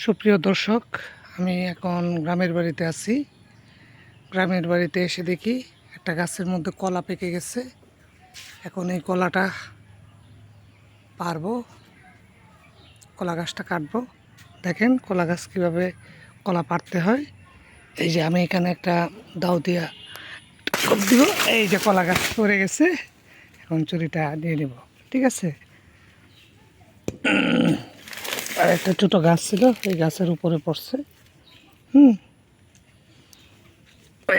সুপ্রিয় দর্শক, আমি এখন গ্রামের বাড়িতে আছি। গ্রামের বাড়িতে এসে দেখি একটা গাছের মধ্যে কলা পেকে গেছে। এখন এই কলাটা পারবো, কলা গাছটা কাটবো। দেখেন কলা গাছ কীভাবে কলা পাড়তে হয়। এই যে আমি এখানে একটা দাও দিয়া দিব। এই যে কলা গাছ পড়ে গেছে, এখন চুরিটা দিয়ে নেব। ঠিক আছে। আর একটা ছোটো গাছ ছিল, এই গাছের উপরে পড়ছে।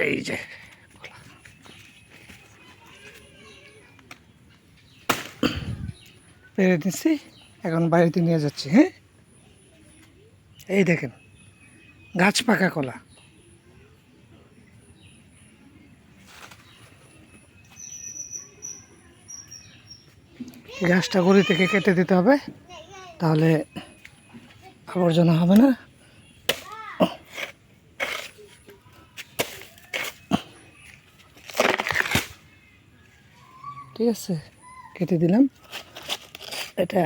এই যে পেরে দিচ্ছি, এখন বাড়িতে নিয়ে যাচ্ছি। হ্যাঁ, এই দেখেন গাছ পাকা কলা। গাছটা গড়ি থেকে কেটে দিতে হবে, তাহলে আবর্জনা হবে না। ঠিক আছে, কেটে দিলাম। এটা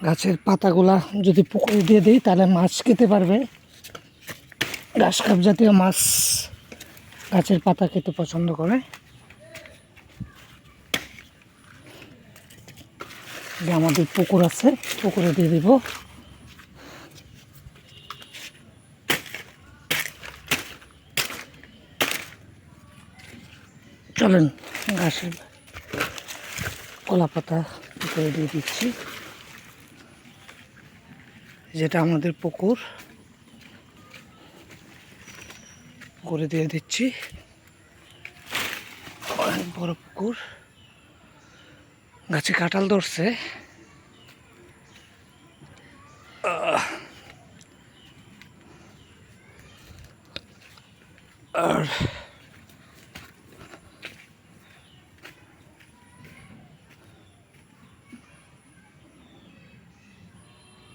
গাছের পাতাগুলা যদি পুকুরে দিয়ে দিই তাহলে মাছ খেতে পারবে। ঘাস কাপ জাতীয় মাছ গাছের পাতা খেতে পছন্দ করে। যে আমাদের পুকুর আছে, পুকুরে দিয়ে দিব। চলেন, ঘাসের কলা পাতা পুকুরে দিয়ে দিচ্ছি। যেটা আমাদের পুকুর, পুকুরে দিয়ে দিচ্ছি। অনেক বড় পুকুর, গাছে কাঁঠাল ধরছে। আর